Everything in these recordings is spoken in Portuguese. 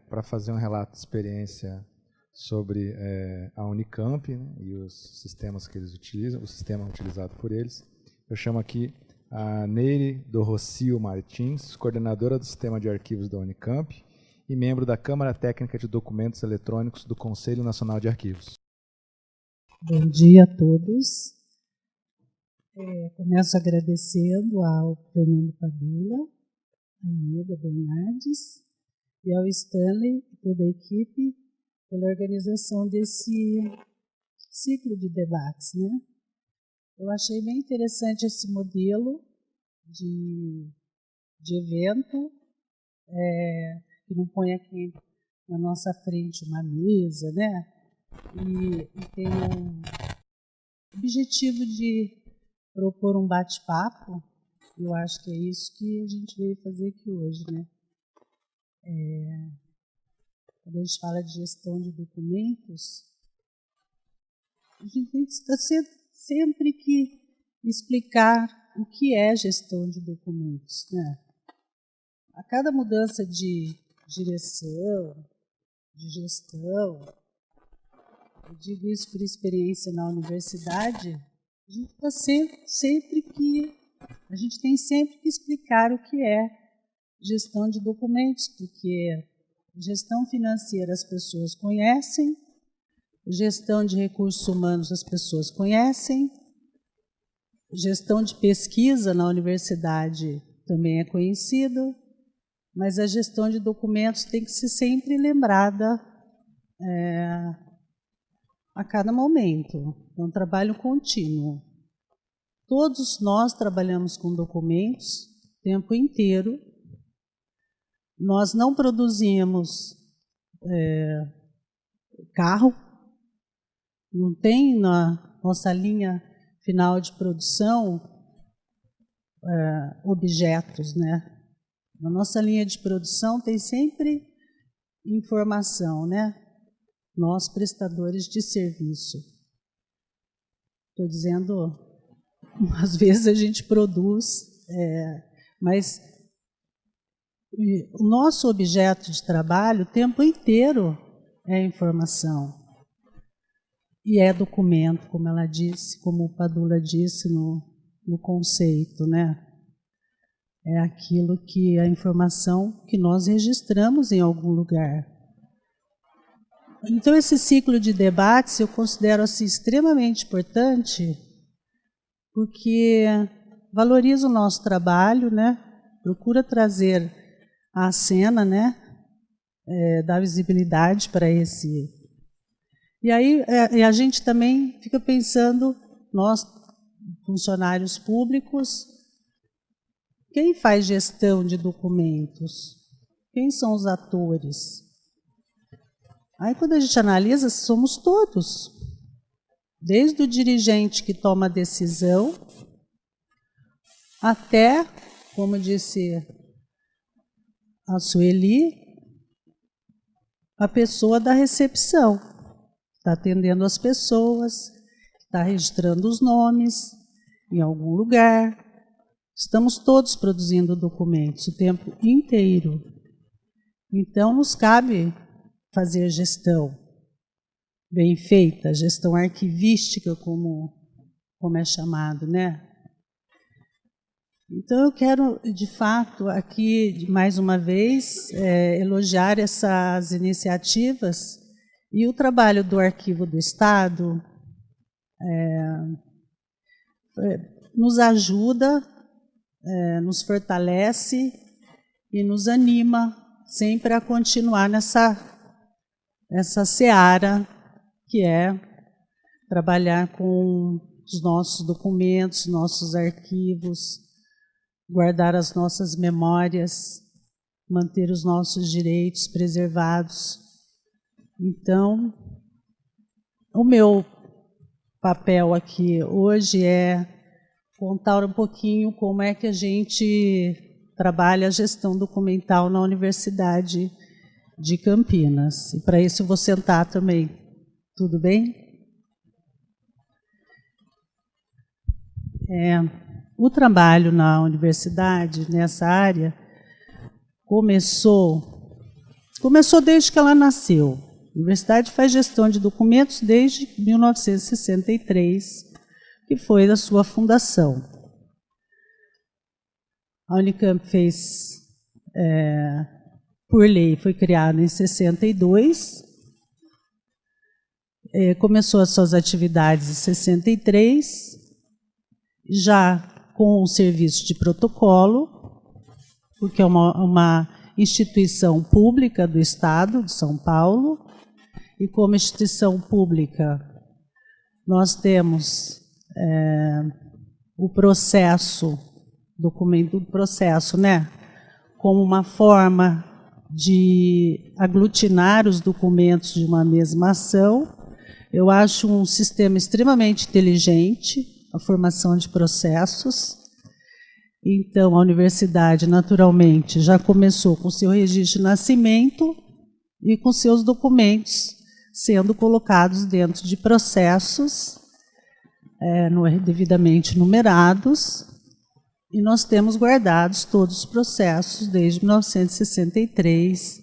Para fazer um relato de experiência sobre a Unicamp, né, e os sistemas que eles utilizam, o sistema utilizado por eles. Eu chamo aqui a Neire do Rocio Martins, coordenadora do Sistema de Arquivos da Unicamp e membro da Câmara Técnica de Documentos Eletrônicos do Conselho Nacional de Arquivos. Bom dia a todos. Começo agradecendo ao Fernando Padula, a Ieda Bernardes e ao Stanley e toda a equipe pela organização desse ciclo de debates, né? Eu achei bem interessante esse modelo de evento, que não põe aqui na nossa frente uma mesa, né? E tem um objetivo de propor um bate-papo. Eu acho que é isso que a gente veio fazer aqui hoje, né? Quando a gente fala de gestão de documentos, a gente tem que sempre que explicar o que é gestão de documentos, né? A cada mudança de direção, de gestão, eu digo isso por experiência na universidade, a gente tem sempre que explicar o que é gestão de documentos, porque gestão financeira as pessoas conhecem, gestão de recursos humanos as pessoas conhecem, gestão de pesquisa na universidade também é conhecido, mas a gestão de documentos tem que ser sempre lembrada a cada momento. É um trabalho contínuo. Todos nós trabalhamos com documentos o tempo inteiro. Nós não produzimos carro, não tem na nossa linha final de produção objetos, né? Na nossa linha de produção tem sempre informação, né? Nós, prestadores de serviço. Estou dizendo, às vezes a gente produz, mas o nosso objeto de trabalho o tempo inteiro é informação. E é documento, como ela disse, como o Padula disse no conceito, né? É aquilo que a informação que nós registramos em algum lugar. Então, esse ciclo de debates eu considero assim, extremamente importante, porque valoriza o nosso trabalho, né? Procura trazer à cena, né? Dar visibilidade para esse. E aí a gente também fica pensando, nós, funcionários públicos, quem faz gestão de documentos? Quem são os atores? Aí, quando a gente analisa, somos todos. Desde o dirigente que toma a decisão, até, como disse a Sueli, a pessoa da recepção. Está atendendo as pessoas, está registrando os nomes em algum lugar. Estamos todos produzindo documentos o tempo inteiro. Então, nos cabe fazer gestão bem feita, gestão arquivística, como é chamado, né? Então, eu quero, de fato, aqui, mais uma vez, elogiar essas iniciativas e o trabalho do Arquivo do Estado nos ajuda, nos fortalece e nos anima sempre a continuar nessa seara que é trabalhar com os nossos documentos, nossos arquivos, guardar as nossas memórias, manter os nossos direitos preservados. Então, o meu papel aqui hoje é contar um pouquinho como é que a gente trabalha a gestão documental na Universidade de Campinas. E para isso eu vou sentar também. Tudo bem? O trabalho na universidade, nessa área, começou desde que ela nasceu. A universidade faz gestão de documentos desde 1963, que foi da sua fundação. A Unicamp fez, por lei, foi criada em 62, começou as suas atividades em 63, já com o serviço de protocolo, porque é uma instituição pública do Estado de São Paulo, e como instituição pública nós temos o processo, documento do processo, né, como uma forma de aglutinar os documentos de uma mesma ação. Eu acho um sistema extremamente inteligente, a formação de processos. Então, a universidade, naturalmente, já começou com seu registro de nascimento e com seus documentos sendo colocados dentro de processos devidamente numerados, e nós temos guardados todos os processos desde 1963,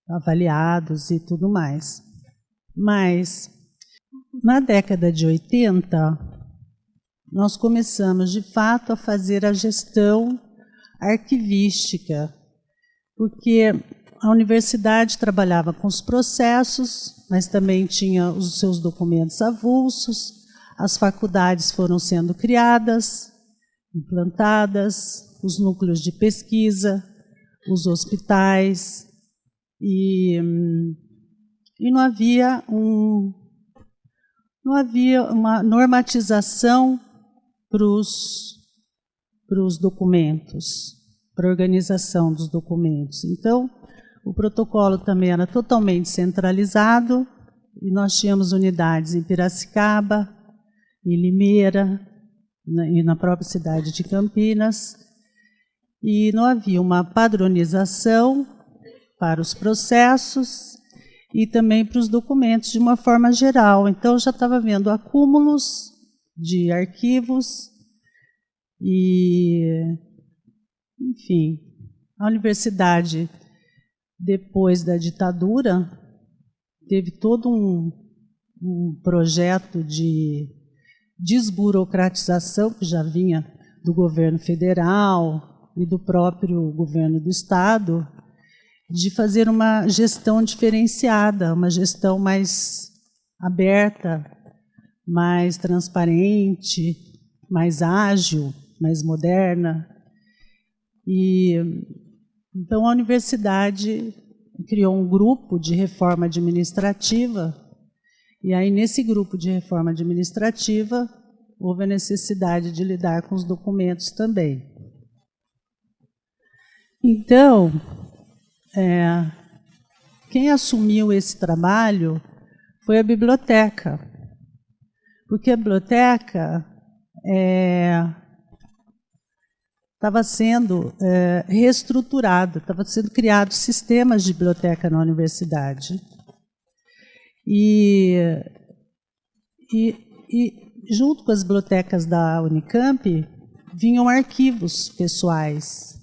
avaliados e tudo mais. Mas, na década de 80, nós começamos, de fato, a fazer a gestão arquivística, porque a universidade trabalhava com os processos, mas também tinha os seus documentos avulsos, as faculdades foram sendo criadas, implantadas, os núcleos de pesquisa, os hospitais, e não havia uma normatização para os documentos, para a organização dos documentos. Então, o protocolo também era totalmente centralizado, e nós tínhamos unidades em Piracicaba, em Limeira, e na própria cidade de Campinas, e não havia uma padronização para os processos e também para os documentos de uma forma geral. Então, já estava havendo acúmulos de arquivos e, enfim, a universidade, depois da ditadura, teve todo um projeto de desburocratização, que já vinha do governo federal e do próprio governo do Estado, de fazer uma gestão diferenciada, uma gestão mais aberta, mais transparente, mais ágil, mais moderna. E então a universidade criou um grupo de reforma administrativa, e aí nesse grupo de reforma administrativa houve a necessidade de lidar com os documentos também. Então, quem assumiu esse trabalho foi a biblioteca, porque a biblioteca estava sendo reestruturada, estava sendo criados sistemas de biblioteca na universidade. E junto com as bibliotecas da Unicamp vinham arquivos pessoais.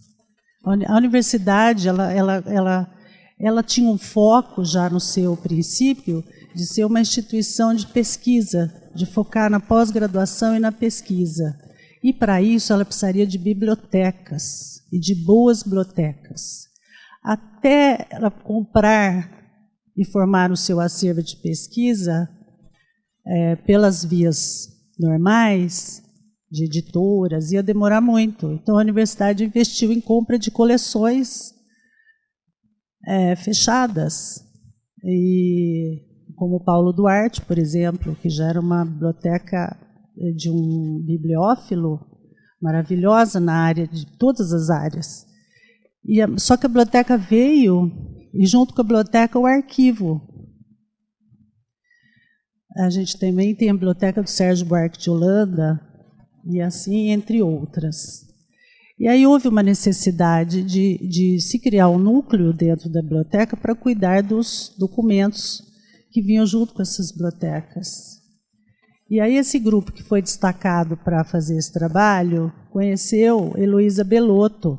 A universidade ela tinha um foco já no seu princípio de ser uma instituição de pesquisa, de focar na pós-graduação e na pesquisa. E, para isso, ela precisaria de bibliotecas, e de boas bibliotecas. Até ela comprar e formar o seu acervo de pesquisa pelas vias normais, de editoras, ia demorar muito. Então, a universidade investiu em compra de coleções fechadas, e como o Paulo Duarte, por exemplo, que já era uma biblioteca de um bibliófilo maravilhosa na área, de todas as áreas. Só que a biblioteca veio, e junto com a biblioteca o arquivo. A gente também tem a biblioteca do Sérgio Buarque de Holanda, e assim, entre outras. E aí houve uma necessidade de se criar um núcleo dentro da biblioteca para cuidar dos documentos que vinham junto com essas bibliotecas. E aí esse grupo que foi destacado para fazer esse trabalho conheceu Heloísa Belotto,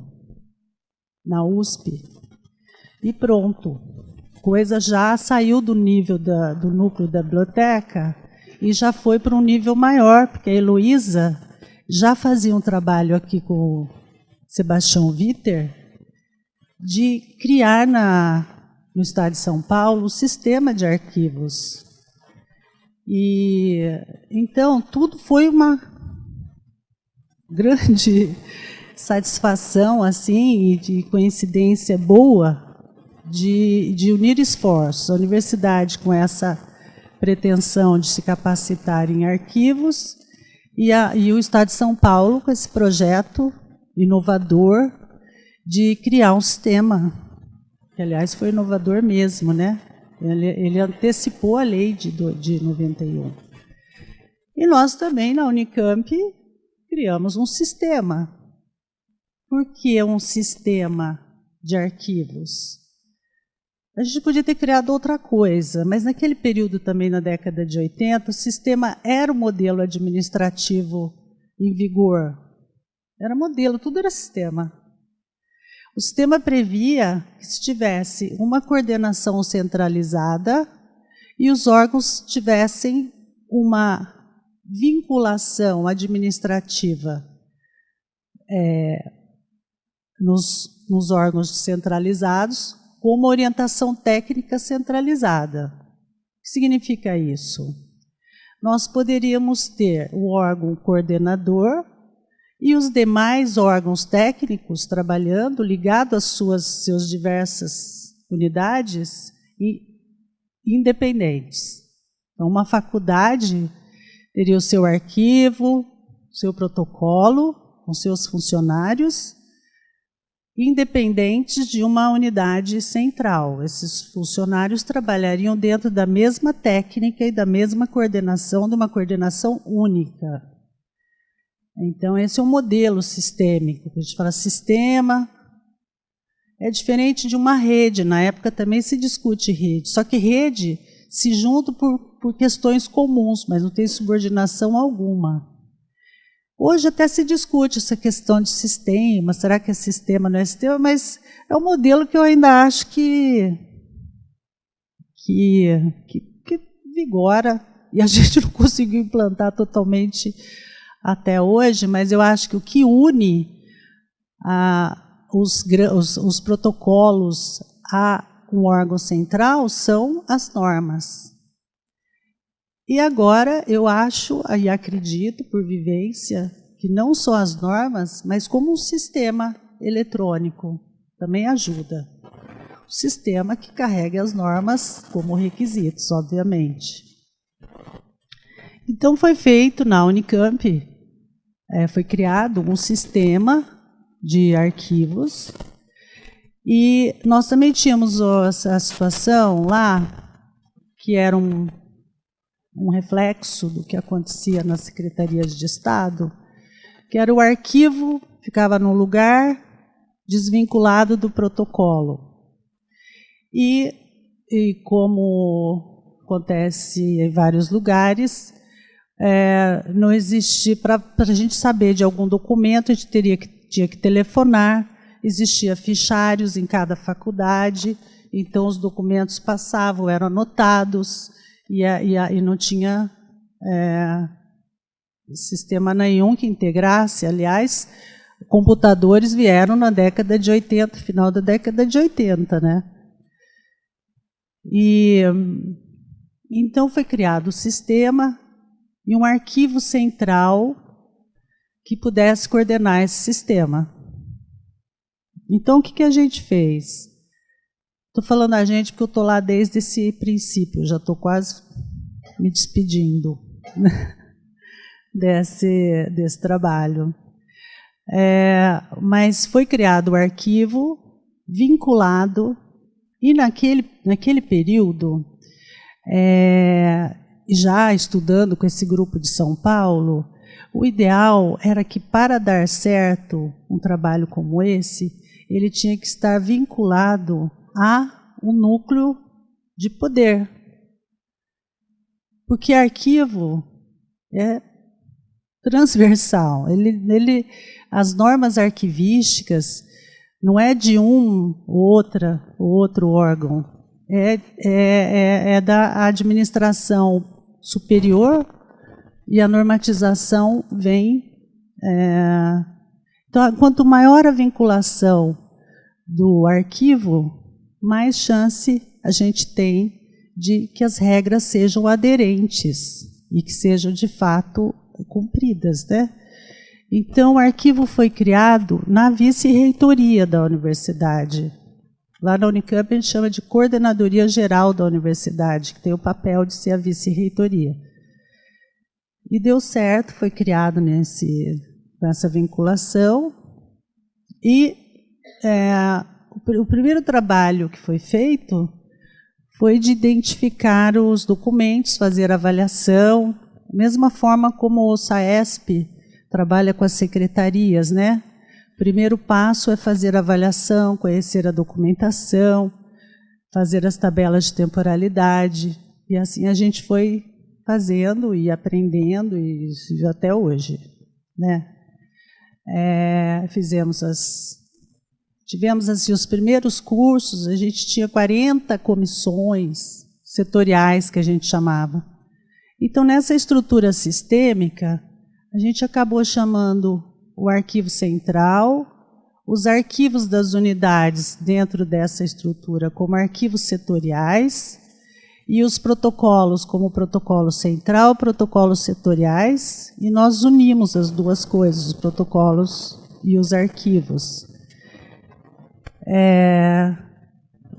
na USP, e pronto. Coisa já saiu do nível do núcleo da biblioteca e já foi para um nível maior, porque a Heloísa já fazia um trabalho aqui com o Sebastião Witter de criar no estado de São Paulo um sistema de arquivos. E então tudo foi uma grande satisfação assim e de coincidência boa de unir esforços. A universidade com essa pretensão de se capacitar em arquivos e o estado de São Paulo com esse projeto inovador de criar um sistema, que aliás foi inovador mesmo, né? Ele antecipou a lei de 91. E nós também, na Unicamp, criamos um sistema. Por que um sistema de arquivos? A gente podia ter criado outra coisa, mas naquele período também, na década de 80, o sistema era o modelo administrativo em vigor. Era modelo, tudo era sistema. O sistema previa que se tivesse uma coordenação centralizada e os órgãos tivessem uma vinculação administrativa nos órgãos centralizados com uma orientação técnica centralizada. O que significa isso? Nós poderíamos ter o órgão coordenador e os demais órgãos técnicos trabalhando, ligados às suas diversas unidades, independentes. Então, uma faculdade teria o seu arquivo, seu protocolo, com seus funcionários, independentes de uma unidade central. Esses funcionários trabalhariam dentro da mesma técnica e da mesma coordenação, de uma coordenação única. Então, esse é um modelo sistêmico. A gente fala sistema, é diferente de uma rede. Na época também se discute rede, só que rede se junta por questões comuns, mas não tem subordinação alguma. Hoje até se discute essa questão de sistema, será que é sistema, não é sistema? Mas é um modelo que eu ainda acho que vigora, e a gente não conseguiu implantar totalmente até hoje, mas eu acho que o que une os protocolos a um órgão central são as normas. E agora eu acho e acredito, por vivência, que não só as normas, mas como um sistema eletrônico também ajuda. O sistema que carrega as normas como requisitos, obviamente. Então foi feito na Unicamp, foi criado um sistema de arquivos e nós também tínhamos essa situação lá, que era um reflexo do que acontecia nas secretarias de Estado, que era o arquivo, ficava num lugar desvinculado do protocolo. E como acontece em vários lugares, não existia, para a gente saber de algum documento, a gente tinha que telefonar, existia fichários em cada faculdade, então os documentos passavam, eram anotados, e não tinha sistema nenhum que integrasse. Aliás, computadores vieram na década de 80, final da década de 80, né? E então foi criado o sistema e um arquivo central que pudesse coordenar esse sistema. Então, o que a gente fez? Estou falando a gente porque eu estou lá desde esse princípio, já estou quase me despedindo desse trabalho. Mas foi criado o arquivo vinculado, e naquele período, já estudando com esse grupo de São Paulo, o ideal era que, para dar certo um trabalho como esse, ele tinha que estar vinculado a um núcleo de poder. Porque arquivo é transversal. As normas arquivísticas não é de outro órgão, é da administração superior, e a normatização vem. Então, quanto maior a vinculação do arquivo, mais chance a gente tem de que as regras sejam aderentes e que sejam, de fato, cumpridas, né? Então, o arquivo foi criado na vice-reitoria da universidade. Lá na Unicamp, a gente chama de Coordenadoria Geral da Universidade, que tem o papel de ser a vice-reitoria. E deu certo, foi criado nessa vinculação. E o primeiro trabalho que foi feito foi de identificar os documentos, fazer avaliação, da mesma forma como o SAESP trabalha com as secretarias, né? O primeiro passo é fazer a avaliação, conhecer a documentação, fazer as tabelas de temporalidade, e assim a gente foi fazendo e aprendendo, e até hoje, né? Tivemos assim, os primeiros cursos, a gente tinha 40 comissões setoriais, que a gente chamava. Então, nessa estrutura sistêmica, a gente acabou chamando o arquivo central, os arquivos das unidades dentro dessa estrutura como arquivos setoriais, e os protocolos como protocolo central, protocolos setoriais, e nós unimos as duas coisas, os protocolos e os arquivos.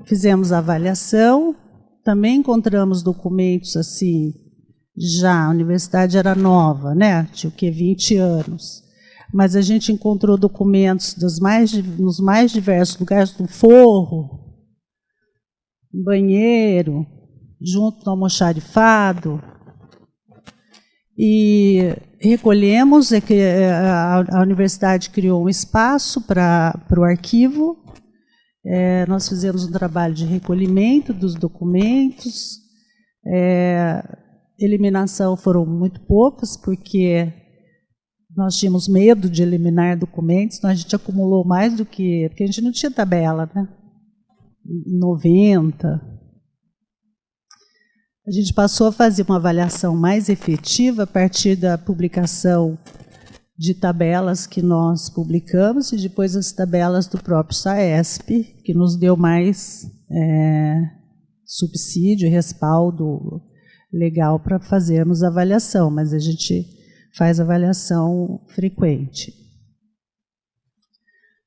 Fizemos a avaliação, também encontramos documentos assim, já a universidade era nova, né? Tinha o quê? 20 anos. Mas a gente encontrou documentos nos mais diversos lugares, no forro, no banheiro, junto no almoxarifado. E recolhemos, a universidade criou um espaço para o arquivo. Nós fizemos um trabalho de recolhimento dos documentos. Eliminação foram muito poucas, porque nós tínhamos medo de eliminar documentos, então a gente acumulou mais do que... Porque a gente não tinha tabela, né? 90. A gente passou a fazer uma avaliação mais efetiva a partir da publicação de tabelas que nós publicamos e depois as tabelas do próprio SAESP, que nos deu mais subsídio e respaldo legal para fazermos a avaliação, mas a gente faz avaliação frequente.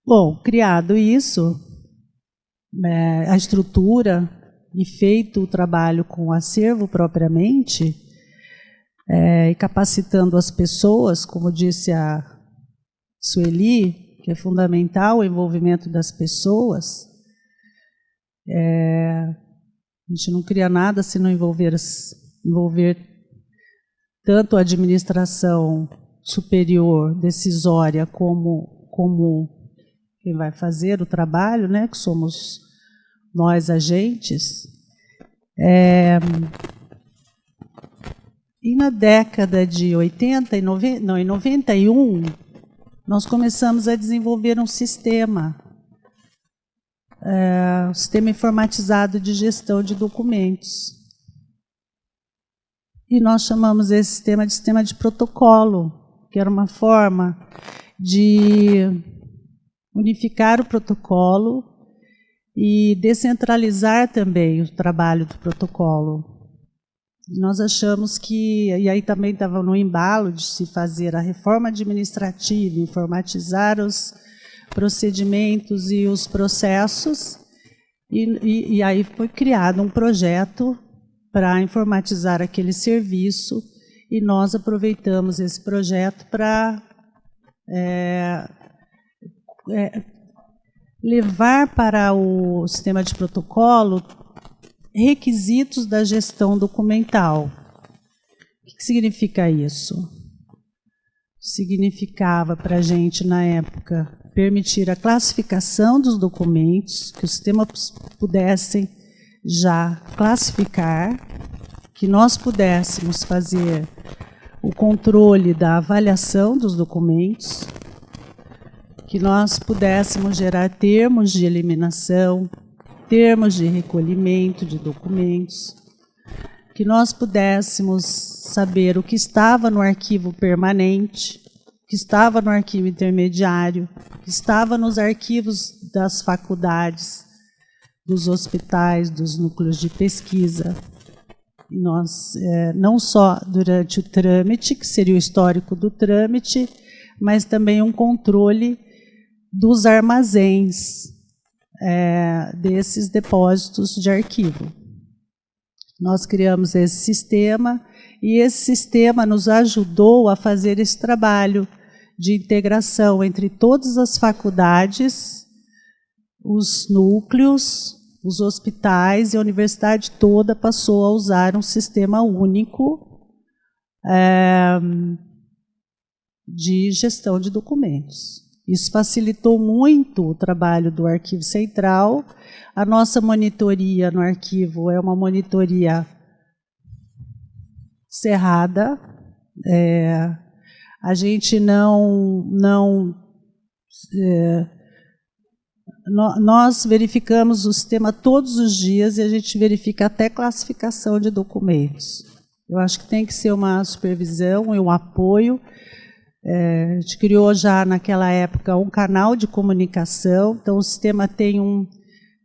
Bom, criado isso, a estrutura e feito o trabalho com o acervo propriamente, e capacitando as pessoas, como disse a Sueli, que é fundamental o envolvimento das pessoas, a gente não cria nada se não envolver tanto a administração superior, decisória, como quem vai fazer o trabalho, né, que somos nós agentes. E na década de 80 e 91, nós começamos a desenvolver um sistema informatizado de gestão de documentos. E nós chamamos esse sistema de protocolo, que era uma forma de unificar o protocolo e descentralizar também o trabalho do protocolo. Nós achamos que, e aí também estava no embalo de se fazer a reforma administrativa, informatizar os procedimentos e os processos, e aí foi criado um projeto para informatizar aquele serviço, e nós aproveitamos esse projeto para levar para o sistema de protocolo requisitos da gestão documental. O que significa isso? Significava para a gente, na época, permitir a classificação dos documentos, que os sistemas pudessem já classificar, que nós pudéssemos fazer o controle da avaliação dos documentos, que nós pudéssemos gerar termos de eliminação, termos de recolhimento de documentos, que nós pudéssemos saber o que estava no arquivo permanente, o que estava no arquivo intermediário, o que estava nos arquivos das faculdades, dos hospitais, dos núcleos de pesquisa. E nós, não só durante o trâmite, que seria o histórico do trâmite, mas também um controle dos armazéns desses depósitos de arquivo. Nós criamos esse sistema e esse sistema nos ajudou a fazer esse trabalho de integração entre todas as faculdades, os núcleos, os hospitais e a universidade toda passou a usar um sistema único de gestão de documentos. Isso facilitou muito o trabalho do Arquivo Central. A nossa monitoria no arquivo é uma monitoria cerrada. A gente nós verificamos o sistema todos os dias e a gente verifica até classificação de documentos. Eu acho que tem que ser uma supervisão e um apoio. A gente criou já naquela época um canal de comunicação, então o sistema tem um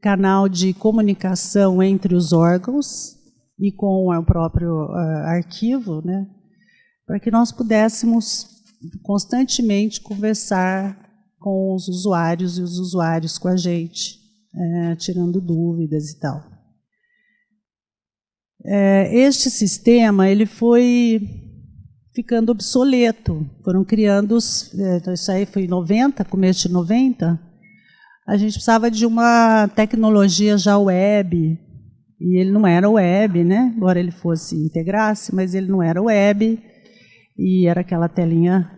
canal de comunicação entre os órgãos e com o próprio arquivo, né, para que nós pudéssemos constantemente conversar com os usuários e os usuários com a gente, tirando dúvidas e tal. Este sistema ele foi ficando obsoleto. Foram criando, isso aí foi em 90, começo de 90, a gente precisava de uma tecnologia já web, e ele não era web, né? Embora ele fosse integrasse, mas ele não era web, e era aquela telinha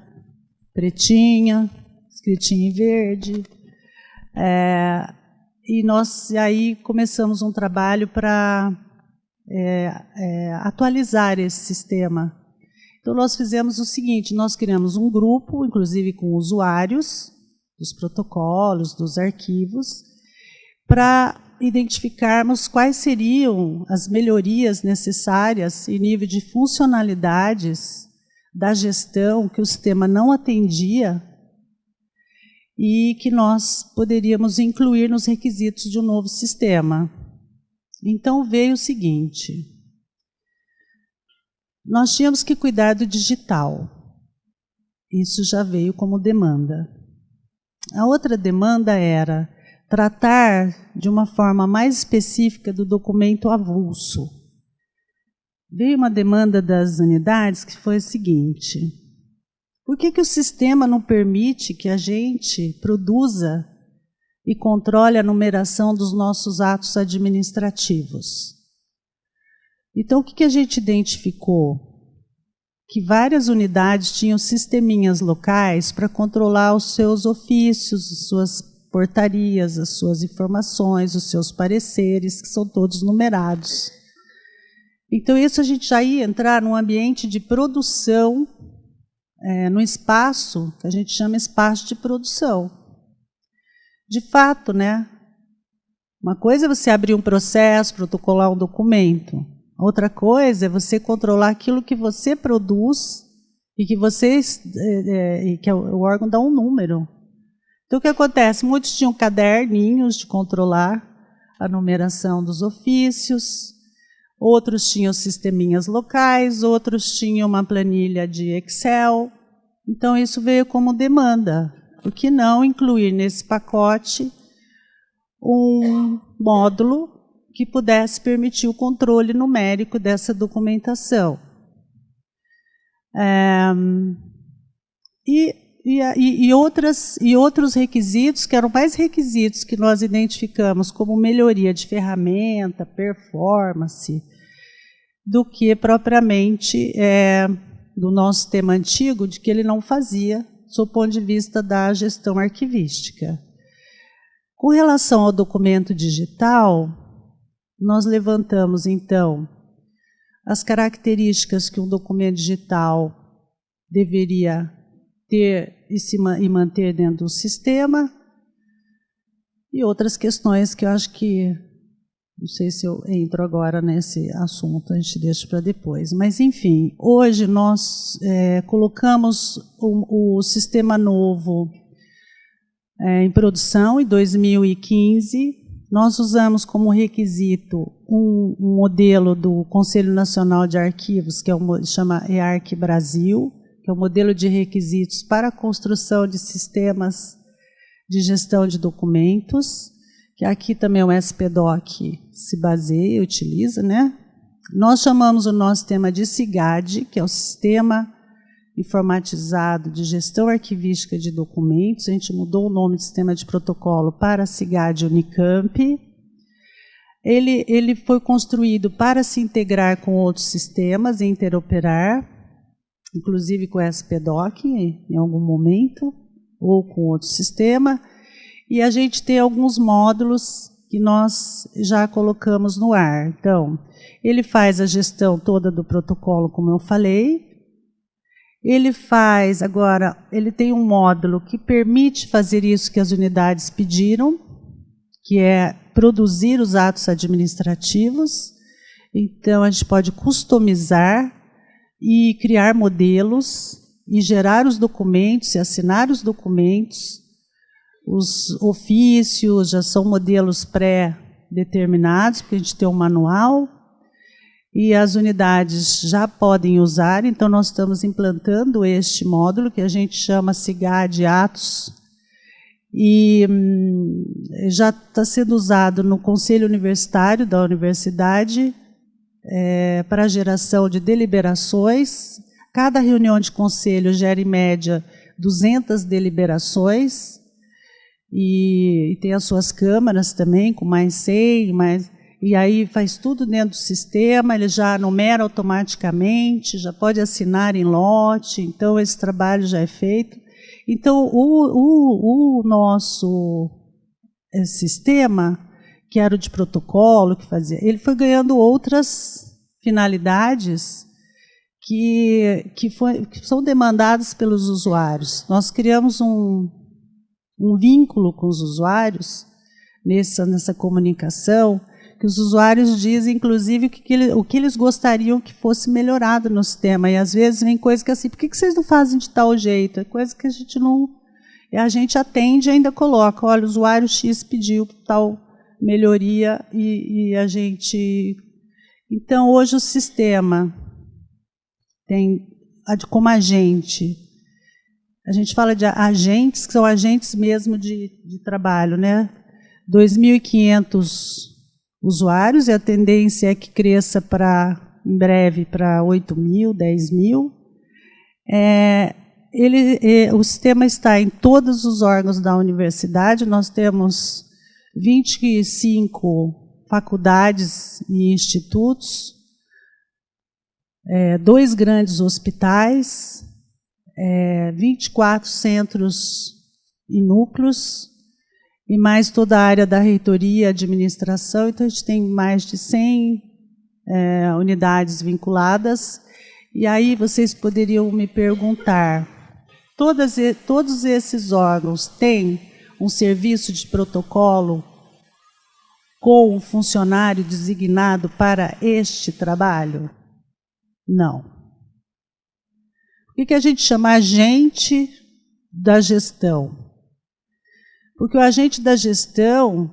pretinha, escritinha em verde. E nós aí começamos um trabalho para atualizar esse sistema. Então, nós fizemos o seguinte, nós criamos um grupo, inclusive com usuários, dos protocolos, dos arquivos, para identificarmos quais seriam as melhorias necessárias em nível de funcionalidades da gestão que o sistema não atendia e que nós poderíamos incluir nos requisitos de um novo sistema. Então, veio o seguinte: nós tínhamos que cuidar do digital. Isso já veio como demanda. A outra demanda era tratar de uma forma mais específica do documento avulso. Veio uma demanda das unidades que foi o seguinte: por que o sistema não permite que a gente produza e controle a numeração dos nossos atos administrativos? Então, o que a gente identificou? Que várias unidades tinham sisteminhas locais para controlar os seus ofícios, as suas portarias, as suas informações, os seus pareceres, que são todos numerados. Então, isso a gente já ia entrar num ambiente de produção, num espaço que a gente chama espaço de produção. De fato, né? Uma coisa é você abrir um processo, protocolar um documento. Outra coisa é você controlar aquilo que você produz e que o órgão dá um número. Então, o que acontece? Muitos tinham caderninhos de controlar a numeração dos ofícios, outros tinham sisteminhas locais, outros tinham uma planilha de Excel. Então, isso veio como demanda. Por que não incluir nesse pacote um módulo que pudesse permitir o controle numérico dessa documentação? E outros requisitos, que eram mais requisitos que nós identificamos como melhoria de ferramenta, performance, do que propriamente do nosso sistema antigo, de que ele não fazia, sob o ponto de vista da gestão arquivística. Com relação ao documento digital, nós levantamos, então, as características que um documento digital deveria ter e manter dentro do sistema, e outras questões que eu acho que, não sei se eu entro agora nesse assunto, a gente deixa para depois. Mas, enfim, hoje nós colocamos o sistema novo em produção em 2015. Nós usamos como requisito um modelo do Conselho Nacional de Arquivos, que chama EARC Brasil, que é o modelo de requisitos para a construção de sistemas de gestão de documentos, que aqui também o SPDoc se baseia e utiliza, né? Nós chamamos o nosso sistema de SIGAD, que é o Sistema Informatizado de Gestão Arquivística de Documentos. A gente mudou o nome do sistema de protocolo para SIGAD Unicamp. Ele foi construído para se integrar com outros sistemas e interoperar, inclusive com o SPDoc em algum momento, ou com outro sistema. E a gente tem alguns módulos que nós já colocamos no ar. Então, ele faz a gestão toda do protocolo, como eu falei. Ele tem um módulo que permite fazer isso que as unidades pediram, que é produzir os atos administrativos. Então, a gente pode customizar e criar modelos, e gerar os documentos, e assinar os documentos. Os ofícios já são modelos pré-determinados, porque a gente tem um manual, e as unidades já podem usar. Então, nós estamos implantando este módulo, que a gente chama SIGAD Atos, e já está sendo usado no Conselho Universitário da Universidade, para a geração de deliberações. Cada reunião de conselho gera, em média, 200 deliberações, e tem as suas câmaras também, com mais 100, e aí faz tudo dentro do sistema, ele já numera automaticamente, já pode assinar em lote, então esse trabalho já é feito. Então, o nosso sistema, que era o de protocolo, ele foi ganhando outras finalidades que são demandadas pelos usuários. Nós criamos um vínculo com os usuários nessa comunicação, que os usuários dizem, inclusive, o que eles gostariam que fosse melhorado no sistema. E, às vezes, vem coisa que assim, por que vocês não fazem de tal jeito? É coisa que a gente não... A gente atende e ainda coloca, olha, o usuário X pediu tal melhoria e a gente... Então, hoje o sistema tem, como agente, a gente fala de agentes, que são agentes mesmo de trabalho, né? 2.500 usuários, e a tendência é que cresça em breve para 8.000, 10.000. O sistema está em todos os órgãos da universidade. Nós temos 25 faculdades e institutos, 2 grandes hospitais, 24 centros e núcleos, e mais toda a área da reitoria e administração. Então, a gente tem mais de 100 unidades vinculadas. E aí vocês poderiam me perguntar, todos esses órgãos têm um serviço de protocolo com um funcionário designado para este trabalho? Não. O que a gente chama agente da gestão? Porque o agente da gestão,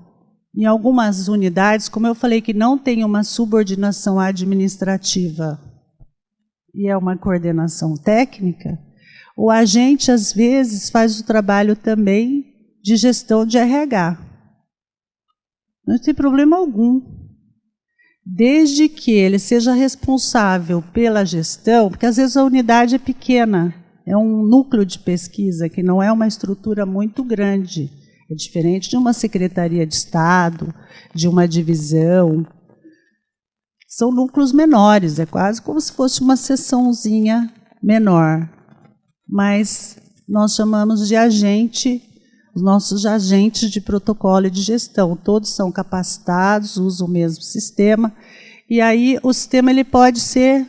em algumas unidades, como eu falei, que não tem uma subordinação administrativa e é uma coordenação técnica, o agente, às vezes, faz o trabalho também de gestão de RH. Não tem problema algum, desde que ele seja responsável pela gestão, porque às vezes a unidade é pequena, é um núcleo de pesquisa, que não é uma estrutura muito grande. É diferente de uma secretaria de Estado, de uma divisão. São núcleos menores, é quase como se fosse uma seçãozinha menor. Mas nós chamamos de agente, os nossos agentes de protocolo e de gestão. Todos são capacitados, usam o mesmo sistema. E aí o sistema ele pode ser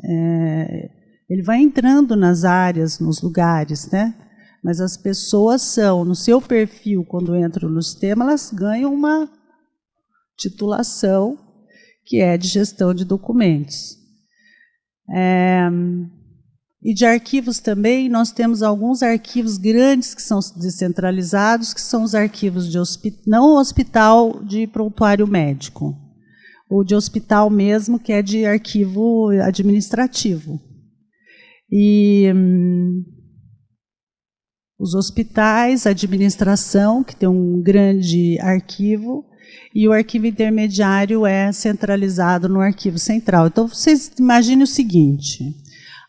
ele vai entrando nas áreas, nos lugares, né? Mas as pessoas são, no seu perfil, quando entram no sistema, elas ganham uma titulação que é de gestão de documentos. E de arquivos também, nós temos alguns arquivos grandes que são descentralizados, que são os arquivos de não hospital de prontuário médico, ou de hospital mesmo, que é de arquivo administrativo. E os hospitais, a administração, que tem um grande arquivo, e o arquivo intermediário é centralizado no arquivo central. Então, vocês imaginem o seguinte: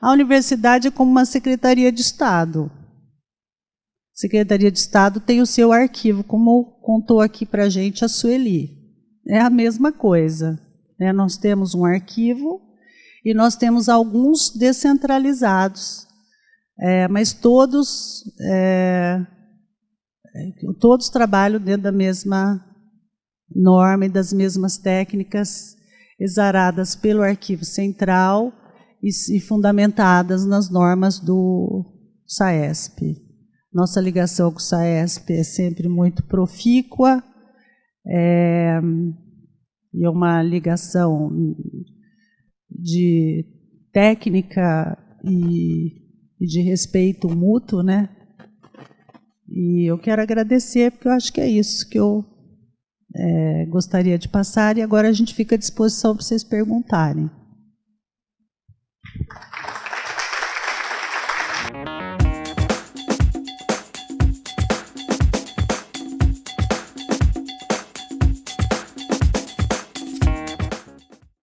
a universidade é como uma secretaria de Estado. A Secretaria de Estado tem o seu arquivo, como contou aqui para a gente a Sueli. É a mesma coisa, né? Nós temos um arquivo e nós temos alguns descentralizados, mas todos trabalham dentro da mesma norma e das mesmas técnicas exaradas pelo arquivo central e fundamentadas nas normas do SAESP. Nossa ligação com o SAESP é sempre muito profícua, e é uma ligação de técnica e de respeito mútuo, né? E eu quero agradecer, porque eu acho que é isso que eu gostaria de passar, e agora a gente fica à disposição para vocês perguntarem.